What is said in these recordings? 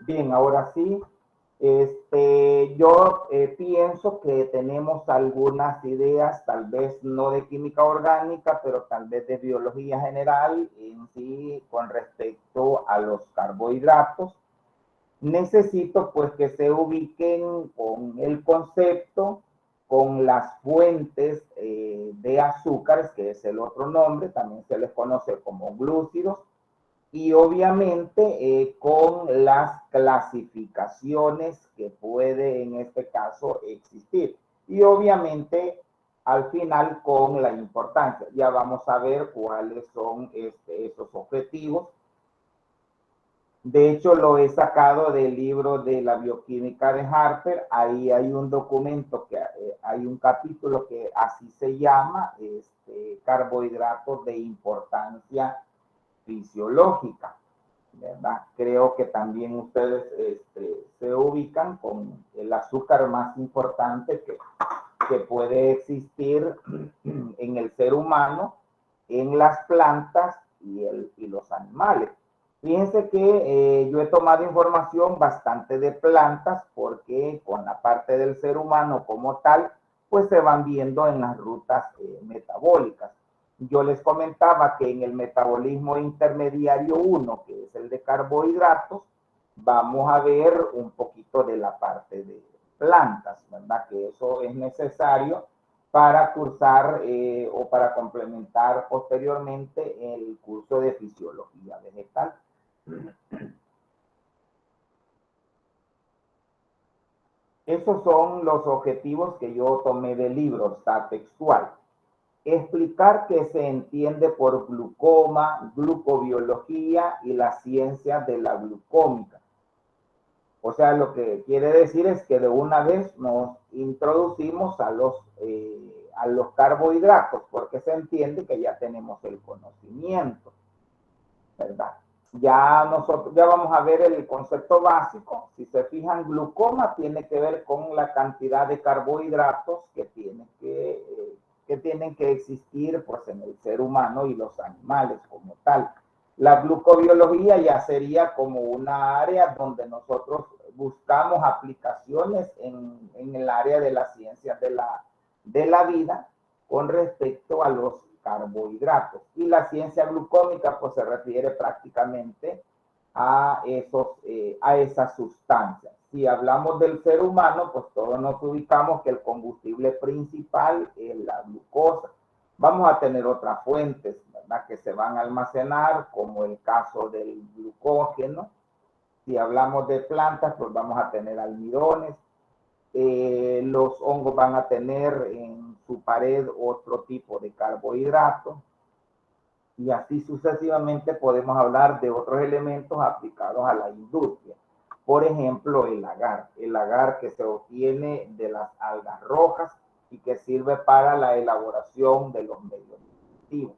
Bien, ahora sí. Yo pienso que tenemos algunas ideas, tal vez no de química orgánica, pero tal vez de biología general en sí con respecto a los carbohidratos. Necesito pues que se ubiquen con el concepto, con las fuentes de azúcares, que es el otro nombre, también se les conoce como glúcidos, y obviamente con las clasificaciones que puede en este caso existir. Y obviamente al final con la importancia. Ya vamos a ver cuáles son esos objetivos. De hecho, lo he sacado del libro de la bioquímica de Harper. Ahí hay un documento, que hay un capítulo que así se llama, carbohidratos de importancia fisiológica, ¿verdad? Creo que también ustedes se ubican con el azúcar más importante que puede existir en el ser humano, en las plantas y los animales. Fíjense que yo he tomado información bastante de plantas porque con la parte del ser humano como tal, pues se van viendo en las rutas metabólicas. Yo les comentaba que en el metabolismo intermediario 1, que es el de carbohidratos, vamos a ver un poquito de la parte de plantas, ¿verdad? Que eso es necesario para cursar o para complementar posteriormente el curso de fisiología vegetal. Esos son los objetivos que yo tomé del libro, está textual. Explicar qué se entiende por glucoma, glucobiología y la ciencia de la glucómica. O sea, lo que quiere decir es que de una vez nos introducimos a los carbohidratos, porque se entiende que ya tenemos el conocimiento, ¿verdad? Ya vamos a ver el concepto básico. Si se fijan, glucoma tiene que ver con la cantidad de carbohidratos que tienen que existir pues, en el ser humano y los animales como tal. La glucobiología ya sería como una área donde nosotros buscamos aplicaciones en el área de las ciencias de la vida con respecto a los carbohidratos. Y la ciencia glucómica pues se refiere prácticamente a esas sustancias. Si hablamos del ser humano, pues todos nos ubicamos que el combustible principal es la glucosa. Vamos a tener otras fuentes, ¿verdad? Que se van a almacenar, como el caso del glucógeno. Si hablamos de plantas, pues vamos a tener almidones. Los hongos van a tener en su pared otro tipo de carbohidratos. Y así sucesivamente podemos hablar de otros elementos aplicados a la industria. Por ejemplo, el agar que se obtiene de las algas rojas y que sirve para la elaboración de los medios nutritivos.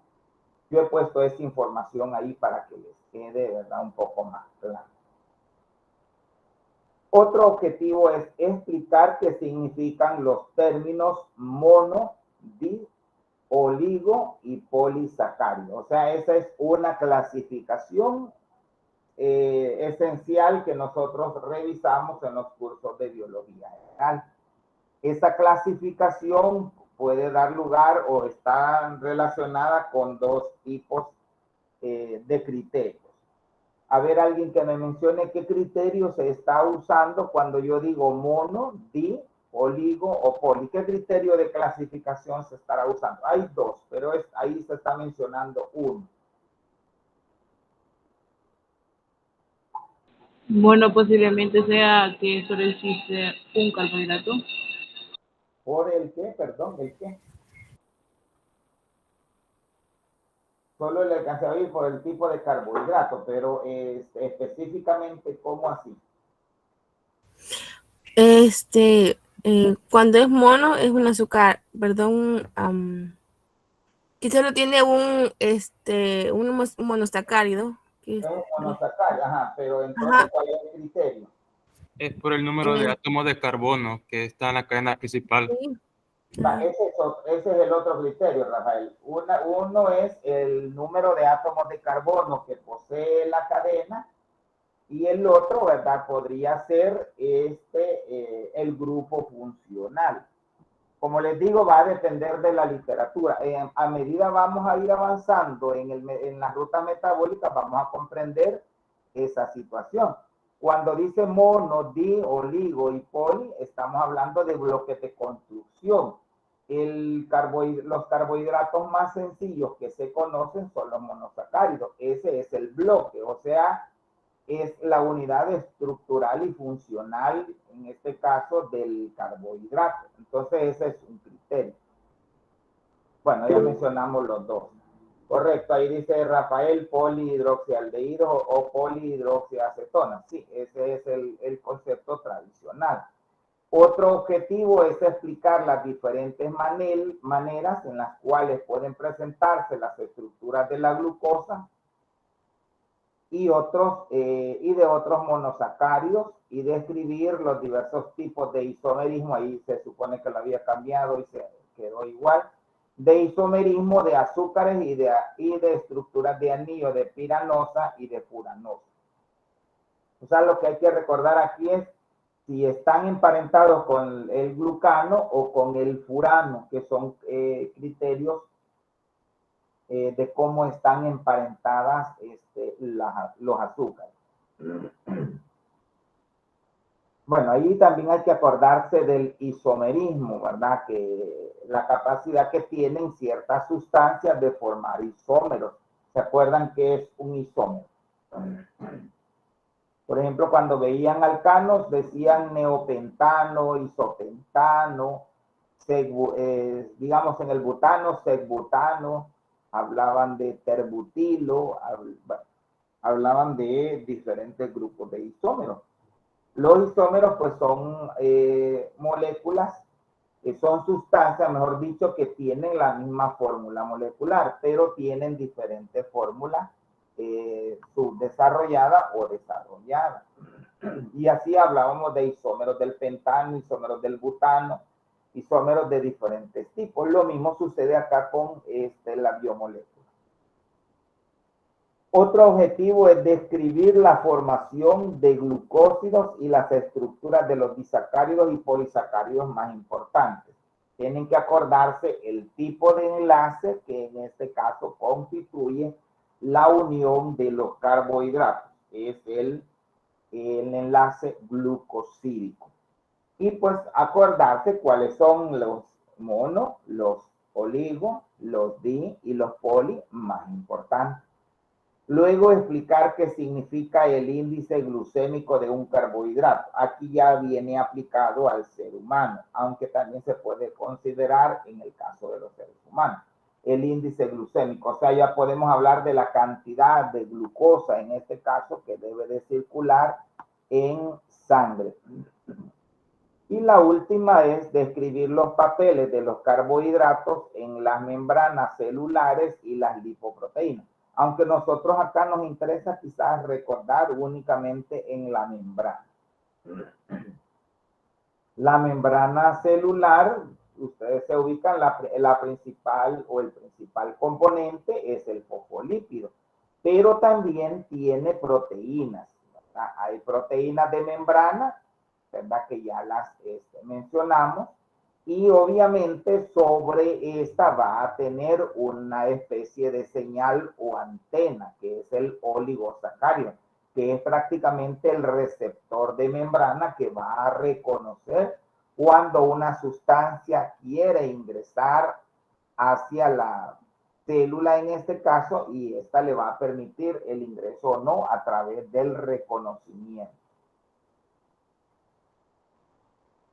Yo he puesto esa información ahí para que les quede, ¿verdad?, un poco más claro. Otro objetivo es explicar qué significan los términos mono, di, oligo y polisacárido. O sea, esa es una clasificación esencial que nosotros revisamos en los cursos de biología general. Esa clasificación puede dar lugar o está relacionada con dos tipos de criterios. A ver, alguien que me mencione qué criterio se está usando cuando yo digo mono, di, oligo o poli. ¿Qué criterio de clasificación se estará usando? Hay dos, pero ahí se está mencionando uno. Bueno, posiblemente sea que solo existe un carbohidrato. ¿Por el qué? Perdón, ¿el qué? Solo le alcancé a oír por el tipo de carbohidrato, pero específicamente, ¿cómo así? Cuando es mono es un azúcar, perdón, que solo tiene un monosacárido. Es un monosacárido, ajá, pero entonces, ¿cuál es el criterio? Es por el número de átomos de carbono que está en la cadena principal. Sí. Ese es el otro criterio, Rafael. Uno es el número de átomos de carbono que posee la cadena Y el otro, ¿verdad? Podría ser el grupo funcional. Como les digo, va a depender de la literatura. A medida vamos a ir avanzando en la ruta metabólica, vamos a comprender esa situación. Cuando dice mono, di, oligo y poli, estamos hablando de bloques de construcción. Los carbohidratos más sencillos que se conocen son los monosacáridos. Ese es el bloque, o sea, es la unidad estructural y funcional, en este caso, del carbohidrato. Entonces, ese es un criterio. Bueno, ya mencionamos los dos. Correcto, ahí dice Rafael, polihidroxialdehído o polihidroxiacetona. Sí, ese es el concepto tradicional. Otro objetivo es explicar las diferentes maneras en las cuales pueden presentarse las estructuras de la glucosa y de otros monosacáridos, y describir los diversos tipos de isomerismo. Ahí se supone que lo había cambiado y se quedó igual. De isomerismo de azúcares y de estructuras de anillo de piranosa y de furanosa. O sea, lo que hay que recordar aquí es si están emparentados con el glucano o con el furano, que son criterios de cómo están emparentadas los azúcares. Bueno, ahí también hay que acordarse del isomerismo, ¿verdad? Que la capacidad que tienen ciertas sustancias de formar isómeros. ¿Se acuerdan qué es un isómero? Por ejemplo, cuando veían alcanos, decían neopentano, isopentano, digamos en el butano, segbutano, hablaban de terbutilo, hablaban de diferentes grupos de isómeros. Los isómeros pues son moléculas, son sustancias, mejor dicho, que tienen la misma fórmula molecular, pero tienen diferentes fórmulas subdesarrollada o desarrollada. Y así hablábamos de isómeros del pentano, isómeros del butano, isómeros de diferentes tipos. Lo mismo sucede acá con la biomolécula. Otro objetivo es describir la formación de glucósidos y las estructuras de los disacáridos y polisacáridos más importantes. Tienen que acordarse el tipo de enlace que en este caso constituye la unión de los carbohidratos. Es el enlace glucosídico. Y pues acordarse cuáles son los mono, los oligo, los di y los poli más importantes. Luego explicar qué significa el índice glucémico de un carbohidrato. Aquí ya viene aplicado al ser humano, aunque también se puede considerar en el caso de los seres humanos. El índice glucémico, o sea, ya podemos hablar de la cantidad de glucosa, en este caso, que debe de circular en sangre. Y la última es describir los papeles de los carbohidratos en las membranas celulares y las lipoproteínas. Aunque nosotros acá nos interesa quizás recordar únicamente en la membrana. La membrana celular, ustedes se ubican, la principal o el principal componente es el fosfolípido, pero también tiene proteínas, ¿verdad? Hay proteínas de membrana, ¿verdad? Que ya las mencionamos, y obviamente sobre esta va a tener una especie de señal o antena, que es el oligosacárido, que es prácticamente el receptor de membrana que va a reconocer cuando una sustancia quiere ingresar hacia la célula en este caso, y esta le va a permitir el ingreso o no a través del reconocimiento.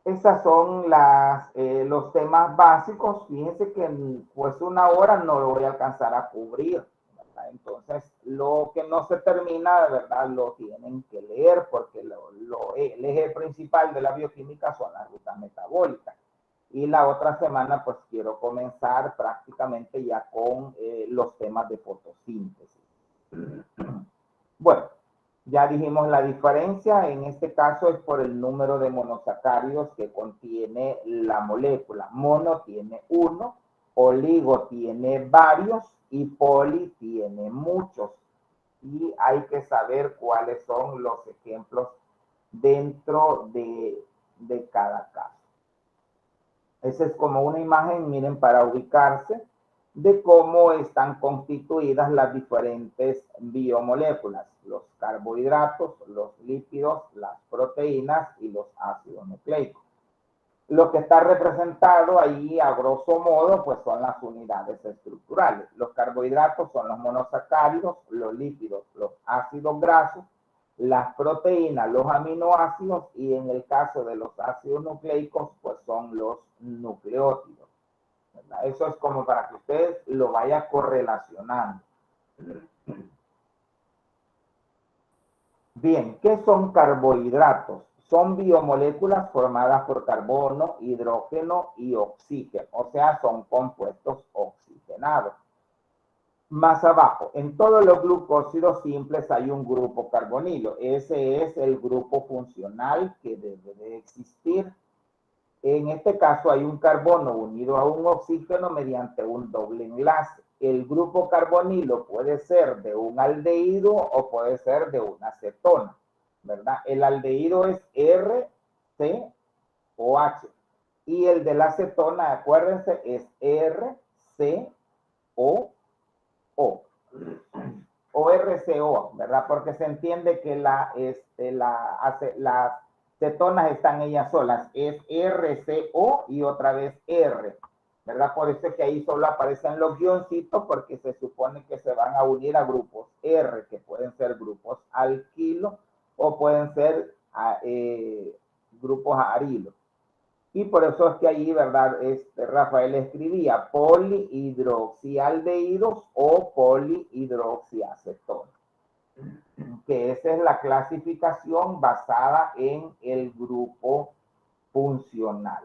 Esas son los temas básicos. Fíjense que pues una hora no lo voy a alcanzar a cubrir, ¿verdad? Entonces, lo que no se termina, de verdad, lo tienen que leer, porque el eje principal de la bioquímica son las rutas metabólicas. Y la otra semana, pues quiero comenzar prácticamente ya con los temas de fotosíntesis. Bueno. Ya dijimos la diferencia, en este caso es por el número de monosacáridos que contiene la molécula. Mono tiene uno, oligo tiene varios y poli tiene muchos. y hay que saber cuáles son los ejemplos dentro de cada caso. Esa es como una imagen, miren, para ubicarse de cómo están constituidas las diferentes biomoléculas, los carbohidratos, los lípidos, las proteínas y los ácidos nucleicos. Lo que está representado ahí, a grosso modo, pues son las unidades estructurales. Los carbohidratos son los monosacáridos, los lípidos, los ácidos grasos, las proteínas, los aminoácidos, y en el caso de los ácidos nucleicos, pues son los nucleótidos, ¿verdad? Eso es como para que ustedes lo vayan correlacionando. Bien, ¿qué son carbohidratos? Son biomoléculas formadas por carbono, hidrógeno y oxígeno, o sea, son compuestos oxigenados. Más abajo, en todos los glucósidos simples hay un grupo carbonilo. Ese es el grupo funcional que debe de existir. En este caso hay un carbono unido a un oxígeno mediante un doble enlace. El grupo carbonilo puede ser de un aldehído o puede ser de una cetona, ¿verdad? El aldehído es RCOH y el de la cetona, acuérdense, es RCOO o RCO, ¿verdad? Porque se entiende que las cetonas están ellas solas, es RCO y otra vez R, ¿verdad? Por eso es que ahí solo aparecen los guioncitos, porque se supone que se van a unir a grupos R, que pueden ser grupos alquilo o pueden ser grupos arilo. Y por eso es que ahí, ¿verdad? Rafael escribía polihidroxialdehídos o polihidroxiacetonas, que esa es la clasificación basada en el grupo funcional.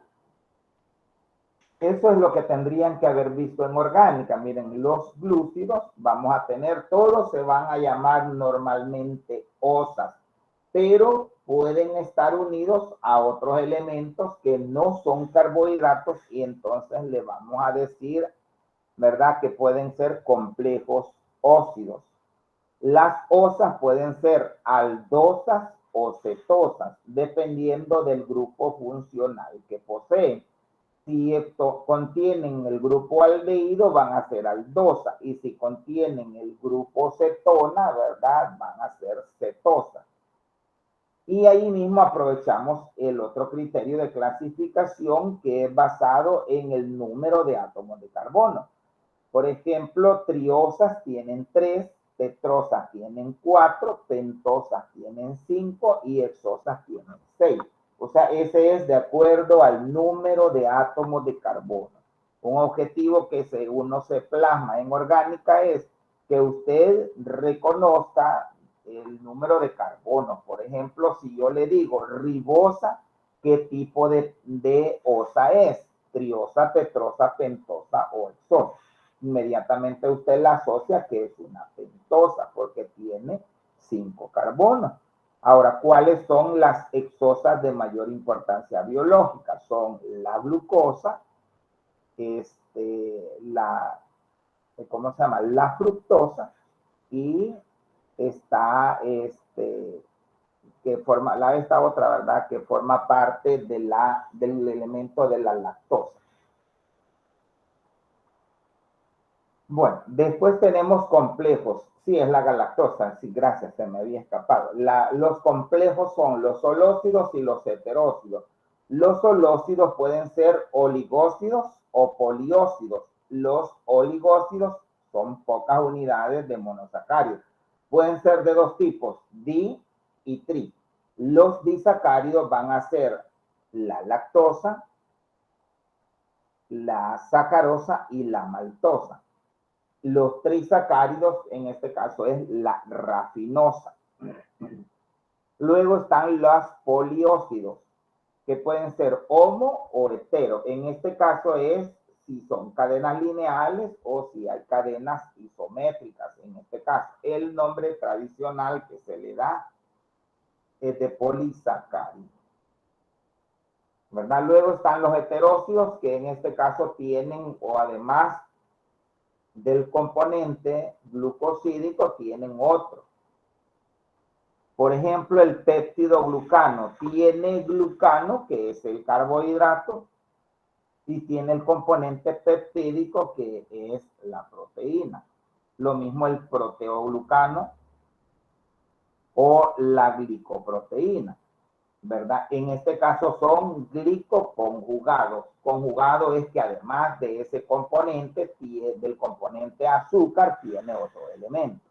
Eso es lo que tendrían que haber visto en orgánica. Miren, los glúcidos, vamos a tener, todos se van a llamar normalmente osas, pero pueden estar unidos a otros elementos que no son carbohidratos y entonces le vamos a decir, ¿verdad?, que pueden ser complejos óxidos. Las osas pueden ser aldosas o cetosas, dependiendo del grupo funcional que poseen. Si contienen el grupo aldehído, van a ser aldosa, y si contienen el grupo cetona, ¿verdad?, van a ser cetosas. Y ahí mismo aprovechamos el otro criterio de clasificación, que es basado en el número de átomos de carbono. Por ejemplo, triosas tienen 3, tetrosas tienen 4, pentosas tienen 5 y hexosas tienen 6. O sea, ese es de acuerdo al número de átomos de carbono. Un objetivo que uno se plasma en orgánica es que usted reconozca el número de carbono. Por ejemplo, si yo le digo ribosa, ¿qué tipo de osa es? Triosa, tetrosa, pentosa o hexosa. Inmediatamente usted la asocia que es una pentosa porque tiene 5 carbonos. Ahora, ¿cuáles son las hexosas de mayor importancia biológica? Son la glucosa, ¿cómo se llama? La fructosa, y está que forma esta otra, ¿verdad?, que forma parte del elemento de la lactosa. Bueno, después tenemos complejos. Sí, es la galactosa. Sí, gracias, se me había escapado. Los complejos son los solócidos y los heterócidos. Los solócidos pueden ser oligócidos o poliócidos. Los oligócidos son pocas unidades de monosacáridos. Pueden ser de dos tipos, di y tri. Los disacáridos van a ser la lactosa, la sacarosa y la maltosa. Los trisacáridos, en este caso, es la rafinosa. Luego están los poliócidos, que pueden ser homo o hetero. En este caso es si son cadenas lineales o si hay cadenas isométricas. En este caso, el nombre tradicional que se le da es de polisacárido, ¿verdad? Luego están los heterócidos, que en este caso tienen o además del componente glucosídico tienen otro. Por ejemplo, el péptido glucano tiene glucano, que es el carbohidrato, y tiene el componente peptídico, que es la proteína. Lo mismo el proteoglucano o la glicoproteína, ¿verdad? En este caso son glicoconjugados. Conjugado es que además de ese componente, del componente azúcar, tiene otro elemento,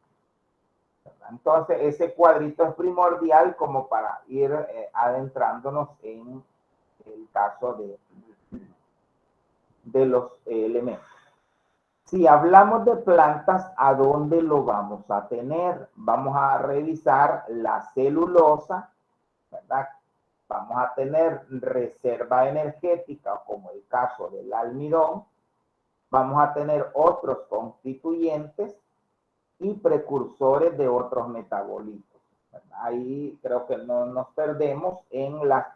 ¿verdad? Entonces, ese cuadrito es primordial como para ir adentrándonos en el caso de los elementos. Si hablamos de plantas, ¿a dónde lo vamos a tener? Vamos a revisar la celulosa, ¿verdad? Vamos a tener reserva energética, como el caso del almidón. Vamos a tener otros constituyentes y precursores de otros metabolitos, ¿verdad? Ahí creo que no nos perdemos en las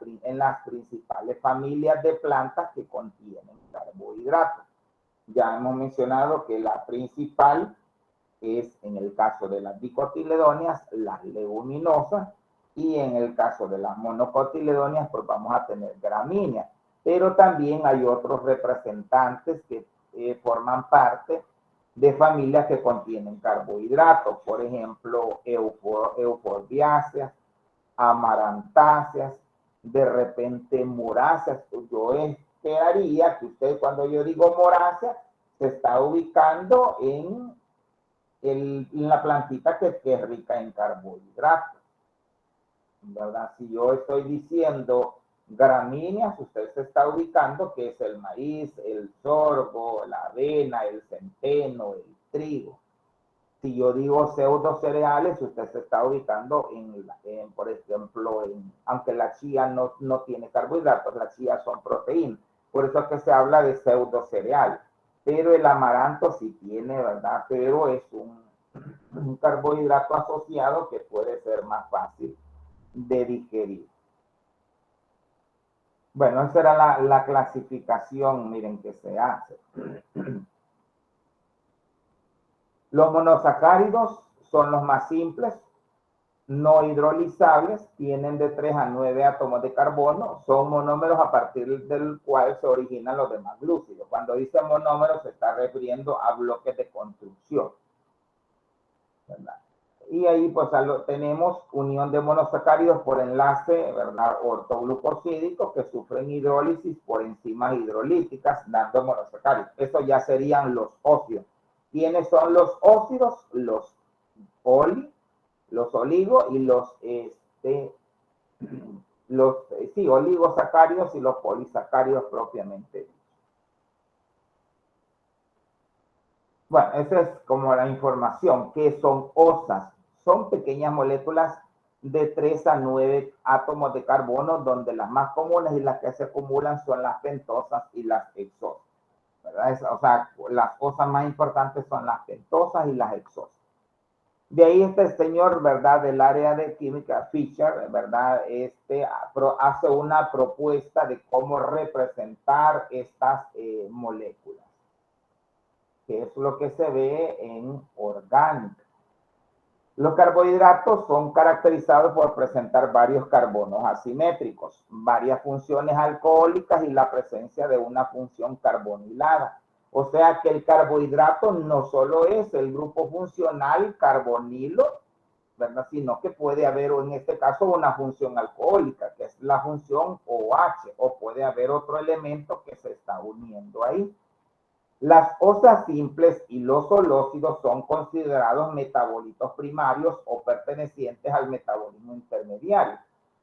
principales familias de plantas que contienen carbohidratos. Ya hemos mencionado que la principal es, en el caso de las dicotiledóneas, las leguminosas, y en el caso de las monocotiledóneas, pues vamos a tener gramíneas. Pero también hay otros representantes que forman parte de familias que contienen carbohidratos, por ejemplo, euforbiáceas, amarantáceas, de repente moráceas. Yo esperaría que usted, cuando yo digo morácea, se está ubicando en la plantita que es rica en carbohidratos, ¿verdad? Si yo estoy diciendo gramíneas, usted se está ubicando que es el maíz, el sorgo, la avena, el centeno, el trigo. Si yo digo pseudo cereales, usted se está ubicando por ejemplo, aunque la chía no tiene carbohidratos, las chías son proteínas. Por eso es que se habla de pseudo cereal. Pero el amaranto sí tiene, ¿verdad? Pero es un carbohidrato asociado que puede ser más fácil de digerir. Bueno, esa era la clasificación, miren, que se hace. Los monosacáridos son los más simples, no hidrolizables, tienen de 3 a 9 átomos de carbono, son monómeros a partir del cual se originan los demás glúcidos. Cuando dice monómeros se está refiriendo a bloques de construcción, ¿verdad? Y ahí pues tenemos unión de monosacáridos por enlace, ¿verdad?, ortoglucosídicos, que sufren hidrólisis por enzimas hidrolíticas, dando monosacáridos. Eso ya serían los óxidos. ¿Quiénes son los óxidos? Los oligos y los oligosacáridos y los polisacáridos propiamente. Bueno, esa es como la información. ¿Qué son OSAS? Son pequeñas moléculas de 3 a 9 átomos de carbono, donde las más comunes y las que se acumulan son las pentosas y las hexosas, ¿verdad? O sea, las cosas más importantes son las pentosas y las hexosas. De ahí este señor, ¿verdad?, del área de química, Fischer, ¿verdad?, hace una propuesta de cómo representar estas moléculas, que es lo que se ve en orgánica. Los carbohidratos son caracterizados por presentar varios carbonos asimétricos, varias funciones alcohólicas y la presencia de una función carbonilada. O sea que el carbohidrato no solo es el grupo funcional carbonilo, ¿verdad?, sino que puede haber, en este caso, una función alcohólica, que es la función OH, o puede haber otro elemento que se está uniendo ahí. Las OSAS simples y los solócidos son considerados metabolitos primarios o pertenecientes al metabolismo intermediario.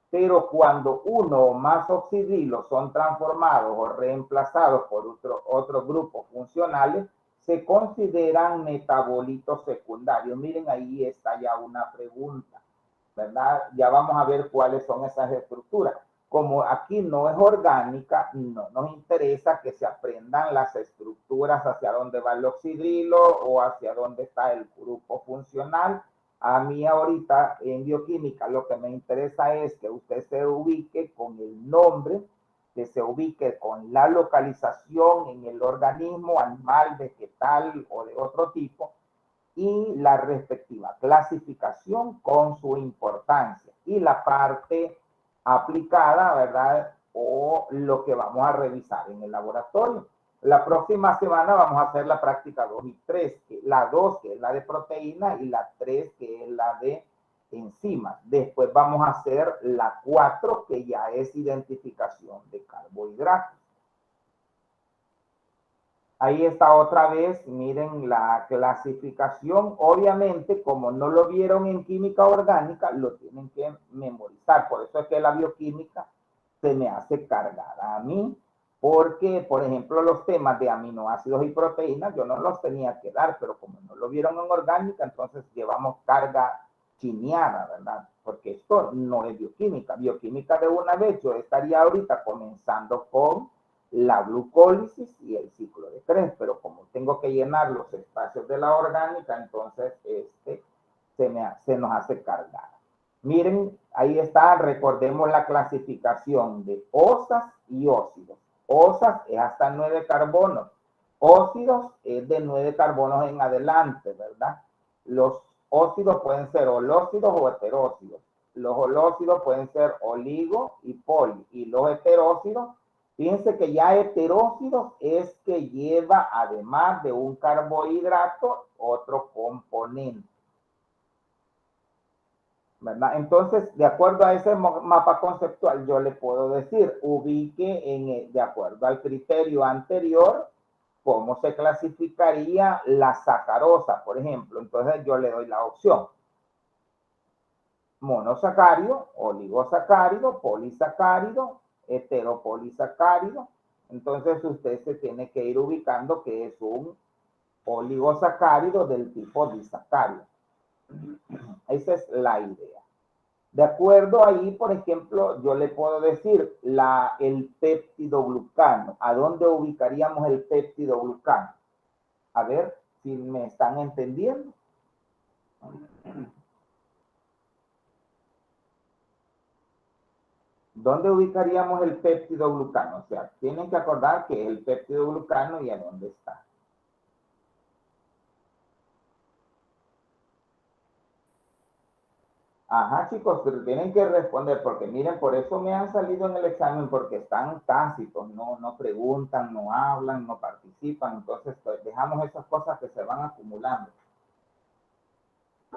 Pero cuando uno o más oxidrilos son transformados o reemplazados por otros grupos funcionales, se consideran metabolitos secundarios. Miren, ahí está ya una pregunta, ¿verdad? Ya vamos a ver cuáles son esas estructuras. Como aquí no es orgánica, no nos interesa que se aprendan las estructuras hacia dónde va el oxidrilo o hacia dónde está el grupo funcional. A mí ahorita en bioquímica lo que me interesa es que usted se ubique con el nombre que se ubique con la localización en el organismo animal, vegetal o de otro tipo, y la respectiva clasificación con su importancia y la parte aplicada, ¿verdad? O lo que vamos a revisar en el laboratorio. La próxima semana vamos a hacer la práctica 2 y 3, la 2 que es la de proteína y la 3 que es la de enzimas. Después vamos a hacer la 4 que ya es identificación de carbohidratos. Ahí está otra vez, miren la clasificación. Obviamente, como no lo vieron en química orgánica, lo tienen que memorizar. Por eso es que la bioquímica se me hace cargar a mí, porque, por ejemplo, los temas de aminoácidos y proteínas, yo no los tenía que dar, pero como no lo vieron en orgánica, entonces llevamos carga chineada, ¿verdad? Porque esto no es bioquímica. Bioquímica de una vez, yo estaría ahorita comenzando con la glucólisis y el ciclo de Krebs, pero como tengo que llenar los espacios de la orgánica, entonces se nos hace cargar. Miren, ahí está, recordemos la clasificación de osas y óxidos. Osas es hasta 9 carbonos, óxidos es de 9 carbonos en adelante, ¿verdad? Los óxidos pueden ser holóxidos o heteróxidos. Los holóxidos pueden ser oligo y poli, y los heteróxidos, fíjense que ya heteróxidos es que lleva, además de un carbohidrato, otro componente, ¿verdad? Entonces, de acuerdo a ese mapa conceptual, yo le puedo decir, ubique de acuerdo al criterio anterior, cómo se clasificaría la sacarosa, por ejemplo. Entonces, yo le doy la opción: monosacárido, oligosacárido, polisacárido, heteropolisacárido. Entonces usted se tiene que ir ubicando que es un oligosacárido del tipo disacárido. Esa es la idea. De acuerdo ahí, por ejemplo, yo le puedo decir el péptidoglucano. ¿A dónde ubicaríamos el péptidoglucano? A ver si me están entendiendo. ¿Dónde ubicaríamos el péptidoglucano? O sea, tienen que acordar que el péptidoglucano y a dónde está. Ajá, chicos, pero tienen que responder, porque miren, por eso me han salido en el examen, porque están tácitos, no preguntan, no hablan, no participan. Entonces, pues, dejamos esas cosas que se van acumulando.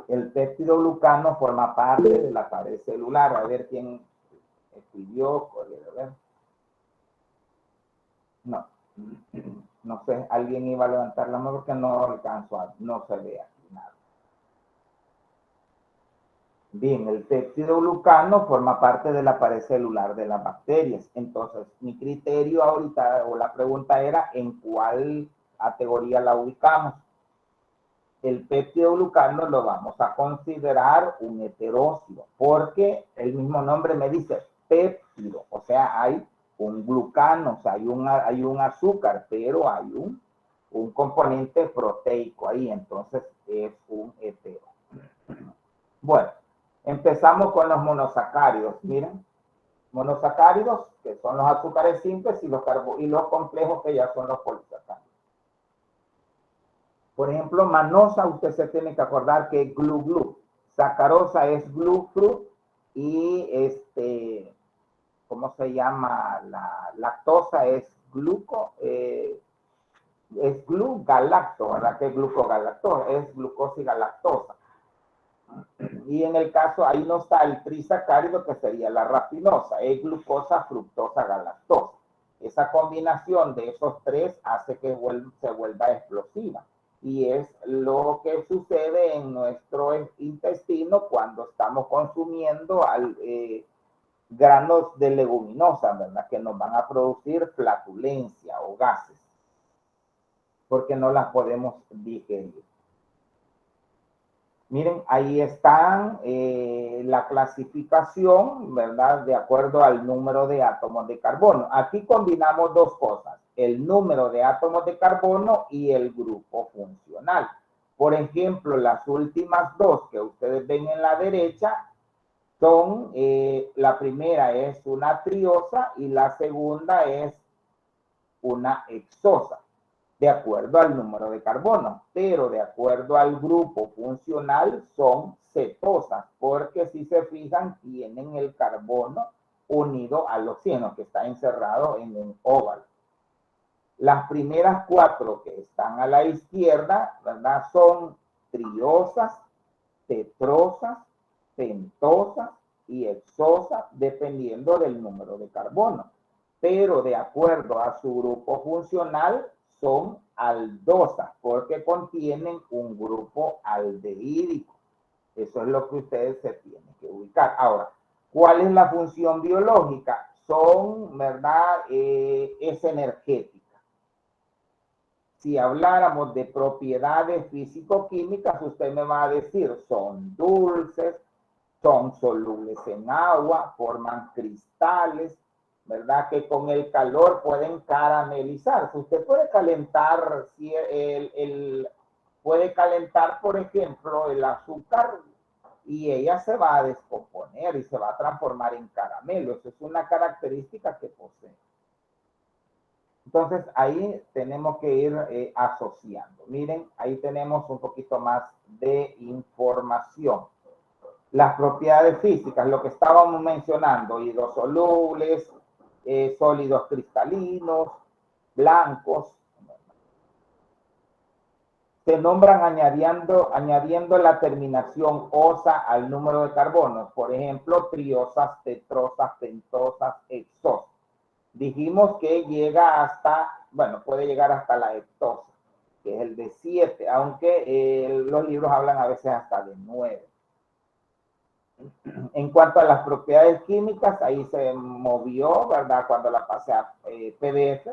El péptidoglucano forma parte de la pared celular. A ver quién escribió, a ver. No sé, alguien iba a levantar la mano porque no alcanzó, no se ve aquí nada. Bien, el péptidoglucano forma parte de la pared celular de las bacterias. Entonces, mi criterio ahorita, o la pregunta era, ¿en cuál categoría la ubicamos? El péptidoglucano lo vamos a considerar un heteróxido, porque el mismo nombre me dice péptido, o sea, hay un glucano, o sea, hay un azúcar, pero hay un componente proteico ahí, entonces es un hetero. Bueno, empezamos con los monosacáridos. Miren, monosacáridos, que son los azúcares simples, y los complejos, que ya son los polisacáridos. Por ejemplo, manosa, usted se tiene que acordar que es glu-glu. Sacarosa es glu-fru. Y ¿cómo se llama? La lactosa es es glu-galacto, ¿verdad? Que es glucogalactosa, es glucosa y galactosa. Y en el caso, ahí no está el trisacárido, que sería la rafinosa, es glucosa, fructosa, galactosa. Esa combinación de esos tres hace que se vuelva explosiva. Y es lo que sucede en nuestro intestino cuando estamos consumiendo granos de leguminosas, ¿verdad? Que nos van a producir flatulencia o gases, porque no las podemos digerir. Miren, ahí están la clasificación, ¿verdad? De acuerdo al número de átomos de carbono. Aquí combinamos dos cosas: el número de átomos de carbono y el grupo funcional. Por ejemplo, las últimas dos que ustedes ven en la derecha Son, la primera es una triosa y la segunda es una hexosa, de acuerdo al número de carbono, pero de acuerdo al grupo funcional son cetosas, porque si se fijan tienen el carbono unido al oxígeno que está encerrado en un óvalo. Las primeras 4 que están a la izquierda, ¿verdad? Son triosas, tetrosas, pentosas y hexosas, dependiendo del número de carbono. Pero de acuerdo a su grupo funcional, son aldosas, porque contienen un grupo aldehídico. Eso es lo que ustedes se tienen que ubicar. Ahora, ¿cuál es la función biológica? Son, ¿verdad? Es energética. Si habláramos de propiedades físico-químicas, usted me va a decir, son dulces, son solubles en agua, forman cristales, ¿verdad? Que con el calor pueden caramelizarse. Usted puede calentar, puede calentar, por ejemplo, el azúcar y ella se va a descomponer y se va a transformar en caramelo. Eso es una característica que posee. Entonces, ahí tenemos que ir asociando. Miren, ahí tenemos un poquito más de información. Las propiedades físicas, lo que estábamos mencionando, hidrosolubles, sólidos cristalinos, blancos. Se nombran añadiendo la terminación osa al número de carbonos. Por ejemplo, triosas, tetrosas, pentosas, hexosas. Dijimos que llega hasta, bueno, puede llegar hasta la heptosa, que es el de 7, aunque los libros hablan a veces hasta de 9. En cuanto a las propiedades químicas, ahí se movió, ¿verdad? Cuando la pasé a PDF,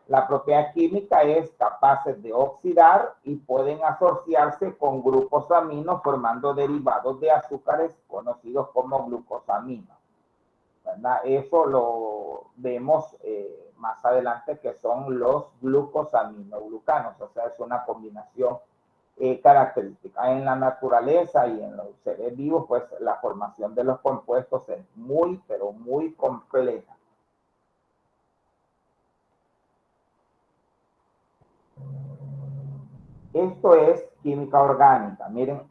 la propiedad química es capaces de oxidar y pueden asociarse con grupos aminos formando derivados de azúcares conocidos como glucosaminas, ¿verdad? Eso lo vemos más adelante, que son los glucosaminoglucanos, o sea, es una combinación característica. En la naturaleza y en los seres vivos, pues la formación de los compuestos es muy, pero muy compleja. Esto es química orgánica. Miren,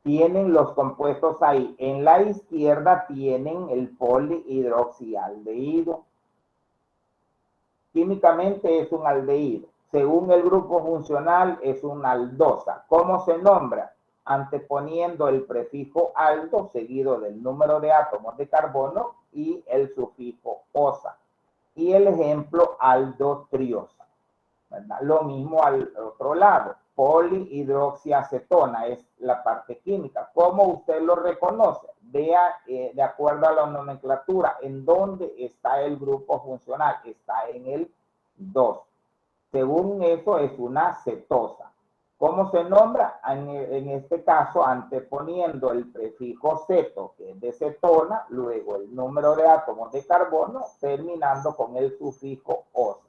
tienen los compuestos ahí. En la izquierda tienen el polihidroxialdehído. Químicamente es un aldehído. Según el grupo funcional es una aldosa. ¿Cómo se nombra? Anteponiendo el prefijo aldo seguido del número de átomos de carbono y el sufijo osa. Y el ejemplo aldotriosa, ¿verdad? Lo mismo al otro lado. Polihidroxiacetona es la parte química. ¿Cómo usted lo reconoce? Vea de acuerdo a la nomenclatura en dónde está el grupo funcional. Está en el 2. Según eso es una cetosa. ¿Cómo se nombra? En este caso, anteponiendo el prefijo ceto, que es de cetona, luego el número de átomos de carbono, terminando con el sufijo osa.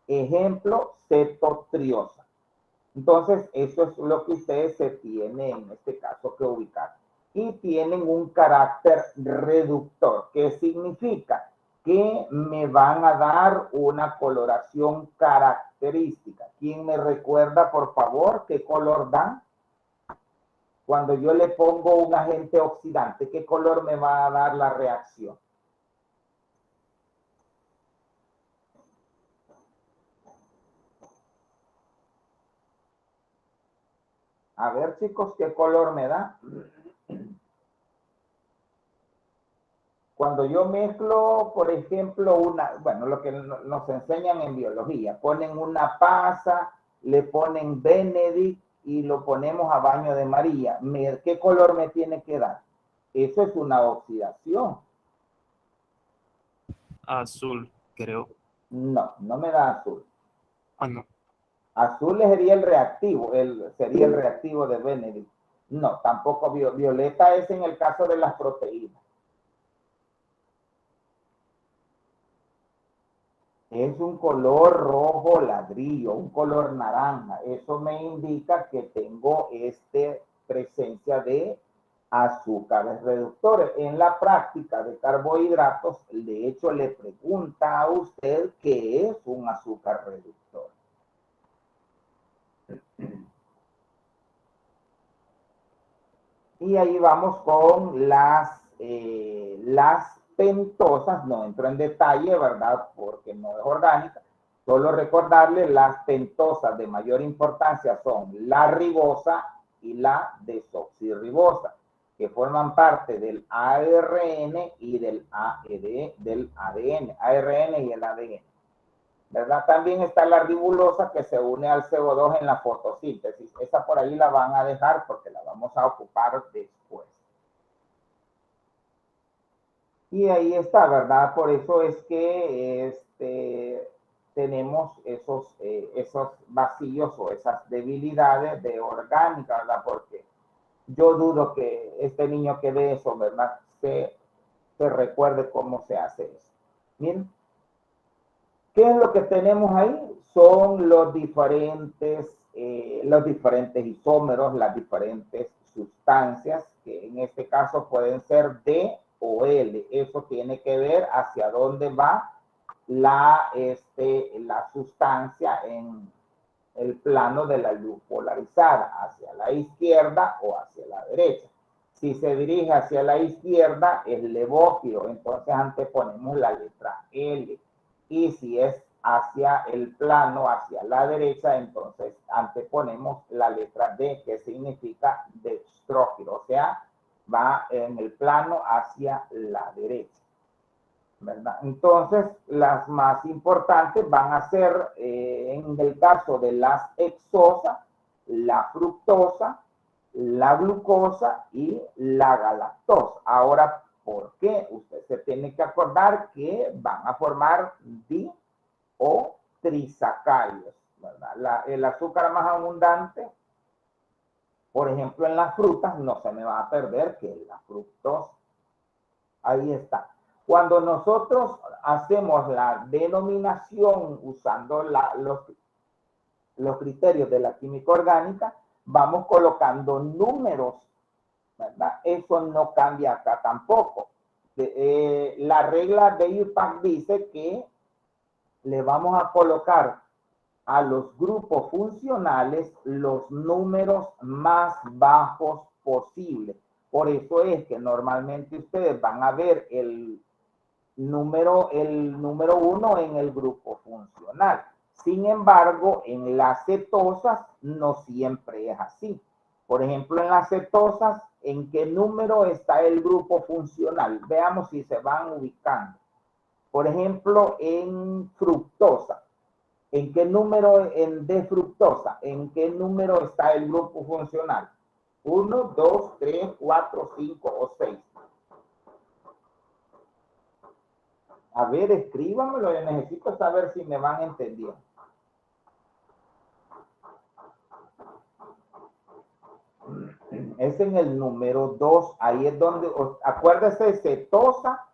Ejemplo, cetotriosa. Entonces, eso es lo que ustedes se tienen en este caso que ubicar. Y tienen un carácter reductor, que significa que me van a dar una coloración característica. ¿Quién me recuerda, por favor, qué color dan? Cuando yo le pongo un agente oxidante, ¿qué color me va a dar la reacción? A ver, chicos, ¿qué color me da? Cuando yo mezclo, por ejemplo, bueno, lo que nos enseñan en biología, ponen una pasa, le ponen Benedict y lo ponemos a baño de María. ¿Qué color me tiene que dar? Eso es una oxidación. Azul, creo. No, no me da azul. Ah, no. Azul sería el reactivo, sería el reactivo de Benedict. No, tampoco violeta es en el caso de las proteínas. Es un color rojo ladrillo, un color naranja. Eso me indica que tengo presencia de azúcares reductores. En la práctica de carbohidratos, de hecho, le pregunta a usted qué es un azúcar reductor. Y ahí vamos con las pentosas. No entro en detalle, ¿verdad? Porque no es orgánica. Solo recordarle, las pentosas de mayor importancia son la ribosa y la desoxirribosa, que forman parte del ARN y del ADN, ARN y el ADN. ¿Verdad? También está la ribulosa, que se une al CO2 en la fotosíntesis. Esa por ahí la van a dejar porque la vamos a ocupar después. Y ahí está, ¿verdad? Por eso es que tenemos esos vacíos o esas debilidades de orgánica, ¿verdad? Porque yo dudo que este niño que ve eso, ¿verdad? Se recuerde cómo se hace eso. Miren. ¿Qué es lo que tenemos ahí? Son los diferentes isómeros, las diferentes sustancias, que en este caso pueden ser D o L. Eso tiene que ver hacia dónde va la sustancia en el plano de la luz polarizada, hacia la izquierda o hacia la derecha. Si se dirige hacia la izquierda, es levógiro, entonces anteponemos la letra L. Y si es hacia el plano, hacia la derecha, entonces anteponemos la letra D, que significa dextrógiro, o sea, va en el plano hacia la derecha, ¿verdad? Entonces, las más importantes van a ser, en el caso de las hexosas, la fructosa, la glucosa y la galactosa. Ahora, ¿por qué? Usted se tiene que acordar que van a formar di o trisacáridos, ¿verdad? El azúcar más abundante, por ejemplo, en las frutas, no se me va a perder que es la fructosa. Ahí está. Cuando nosotros hacemos la denominación usando los criterios de la química orgánica, vamos colocando números, ¿verdad? Eso no cambia acá tampoco. La regla de IUPAC dice que le vamos a colocar a los grupos funcionales los números más bajos posibles. Por eso es que normalmente ustedes van a ver el número 1 en el grupo funcional. Sin embargo, en las cetosas no siempre es así. Por ejemplo, en las cetosas, ¿en qué número está el grupo funcional? Veamos si se van ubicando. Por ejemplo, en fructosa. ¿En qué número de fructosa? ¿En qué número está el grupo funcional? 1, 2, 3, 4, 5 o 6. A ver, escríbanmelo, yo necesito saber si me van entendiendo. Es en el número 2, ahí es donde, acuérdese, cetosa,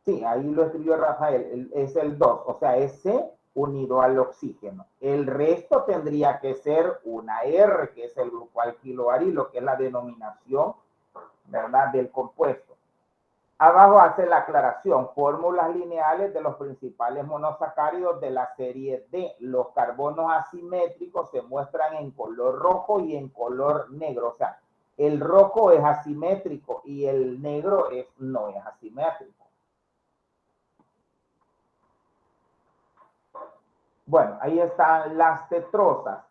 sí, ahí lo escribió Rafael, es el 2, o sea, es C unido al oxígeno. El resto tendría que ser una R, que es el grupo alquiloarilo, que es la denominación, ¿verdad?, del compuesto. Abajo hace la aclaración, fórmulas lineales de los principales monosacáridos de la serie D. Los carbonos asimétricos se muestran en color rojo y en color negro. O sea, el rojo es asimétrico y el negro no es asimétrico. Bueno, ahí están las tetrosas.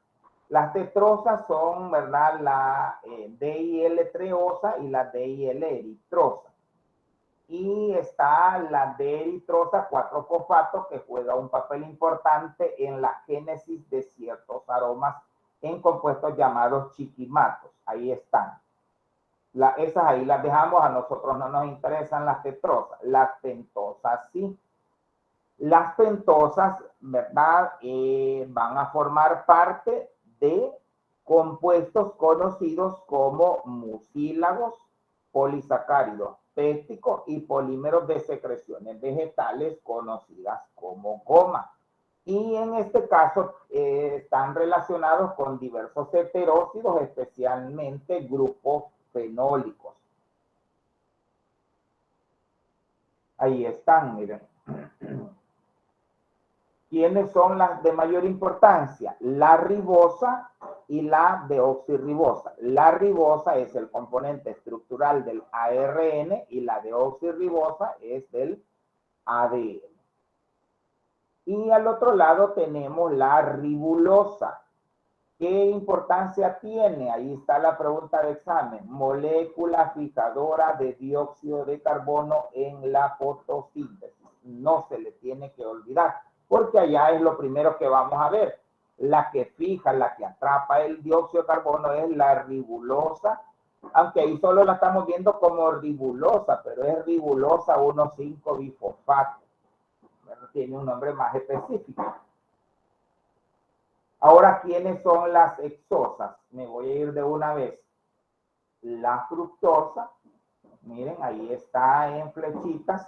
Las tetrosas son, ¿verdad?, la DIL-treosa y la DIL-eritrosa. Y está la D-eritrosa 4-fosfato, que juega un papel importante en la génesis de ciertos aromas en compuestos llamados chiquimatos. Ahí están. Esas ahí las dejamos, a nosotros no nos interesan las tetrosas. Las pentosas sí. Las pentosas, ¿verdad?, van a formar parte de compuestos conocidos como mucílagos, polisacáridos pépticos y polímeros de secreciones vegetales conocidas como goma. Y en este caso están relacionados con diversos heteróxidos, especialmente grupos fenólicos. Ahí están, miren. ¿Quiénes son las de mayor importancia? La ribosa y la deoxirribosa. La ribosa es el componente estructural del ARN y la deoxirribosa es del ADN. Y al otro lado tenemos la ribulosa. ¿Qué importancia tiene? Ahí está la pregunta de examen. Molécula fijadora de dióxido de carbono en la fotosíntesis. No se le tiene que olvidar, porque allá es lo primero que vamos a ver. La que fija, la que atrapa el dióxido de carbono es la ribulosa, aunque ahí solo la estamos viendo como ribulosa, pero es ribulosa 1,5-bifosfato. Tiene un nombre más específico. Ahora, ¿quiénes son las hexosas? Me voy a ir de una vez. La fructosa, miren, ahí está en flechitas.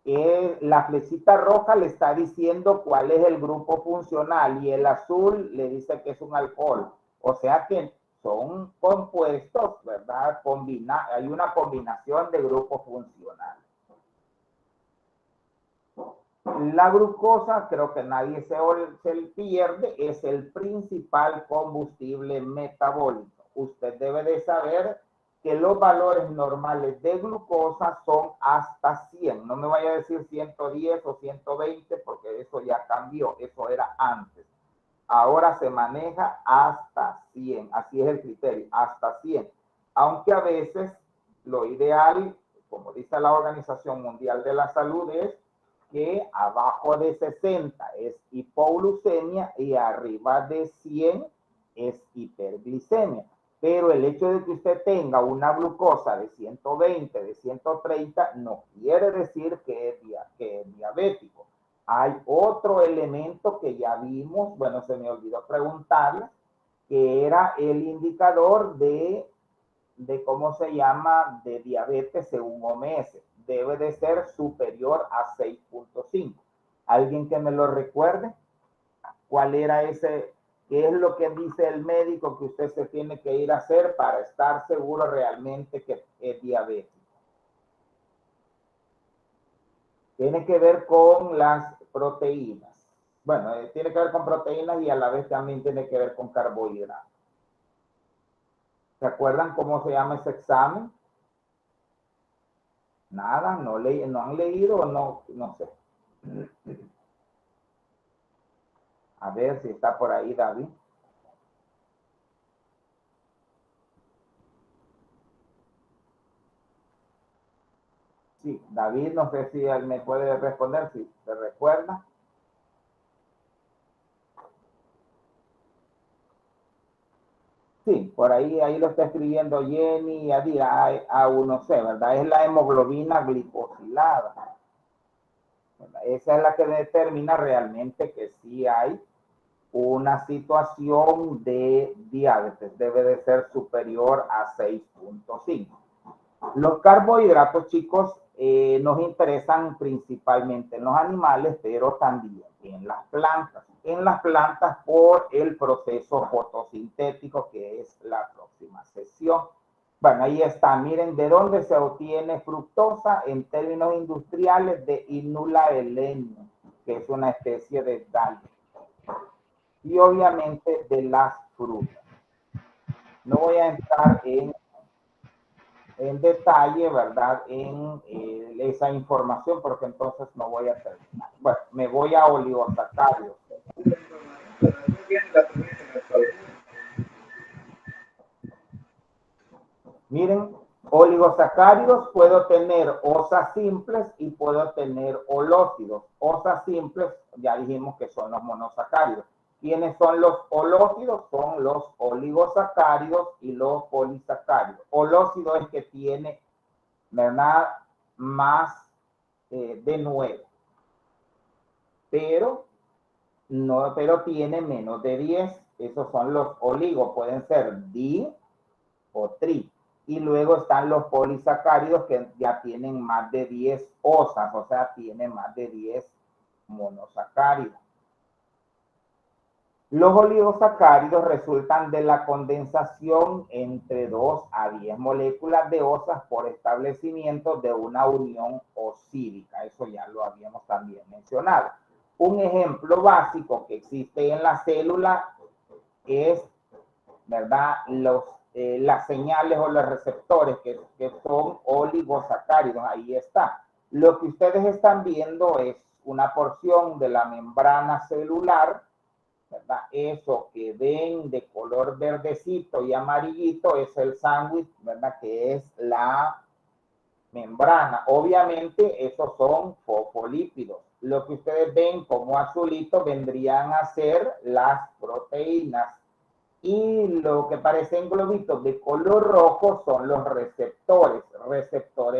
La flechita roja le está diciendo cuál es el grupo funcional y el azul le dice que es un alcohol. O sea que son compuestos, ¿verdad? Hay una combinación de grupos funcionales. La glucosa, creo que nadie se pierde, es el principal combustible metabólico. Usted debe de saber que los valores normales de glucosa son hasta 100. No me vaya a decir 110 o 120 porque eso ya cambió, eso era antes. Ahora se maneja hasta 100, así es el criterio, hasta 100. Aunque a veces lo ideal, como dice la Organización Mundial de la Salud, es que abajo de 60 es hipoglucemia y arriba de 100 es hiperglicemia. Pero el hecho de que usted tenga una glucosa de 120, de 130, no quiere decir que es diabético. Hay otro elemento que ya vimos, bueno, se me olvidó preguntarle, que era el indicador de cómo se llama, de diabetes según OMS. Debe de ser superior a 6.5. ¿Alguien que me lo recuerde? ¿Cuál era ese? ¿Qué es lo que dice el médico que usted se tiene que ir a hacer para estar seguro realmente que es diabético? Tiene que ver con las proteínas. Bueno, tiene que ver con proteínas y a la vez también tiene que ver con carbohidratos. ¿Se acuerdan cómo se llama ese examen? Nada, no han leído o no sé. A ver si está por ahí David. Sí, David, no sé si él me puede responder, si se recuerda. Sí, por ahí lo está escribiendo Jenny, A1C, ¿verdad? Es la hemoglobina glicosilada. Esa es la que determina realmente que sí hay una situación de diabetes. Debe de ser superior a 6.5. Los carbohidratos, chicos, nos interesan principalmente en los animales, pero también en las plantas. En las plantas por el proceso fotosintético, que es la próxima sesión. Bueno, ahí está. Miren, ¿de dónde se obtiene fructosa? En términos industriales, de Inula helenium, que es una especie de dátil. Y obviamente de las frutas. No voy a entrar en detalle, ¿verdad? En esa información, porque entonces no voy a terminar. Bueno, me voy a oligosacáridos. Miren, oligosacáridos puedo tener osas simples y puedo tener olócidos. Osas simples, ya dijimos que son los monosacáridos. ¿Quiénes son los olócidos? Son los oligosacáridos y los polisacáridos. Olócido es que tiene, ¿verdad?, más de 9. Pero tiene menos de 10. Esos son los oligos. Pueden ser di o tri. Y luego están los polisacáridos que ya tienen más de 10 osas, o sea, tienen más de 10 monosacáridos. Los oligosacáridos resultan de la condensación entre 2 a 10 moléculas de osas por establecimiento de una unión osídica. Eso ya lo habíamos también mencionado. Un ejemplo básico que existe en la célula es, ¿verdad?, las señales o los receptores que son oligosacáridos. Ahí está. Lo que ustedes están viendo es una porción de la membrana celular, ¿verdad? Eso que ven de color verdecito y amarillito es el sándwich, ¿verdad? Que es la membrana. Obviamente esos son fosfolípidos. Lo que ustedes ven como azulito vendrían a ser las proteínas. Y lo que parecen globitos de color rojo son los receptores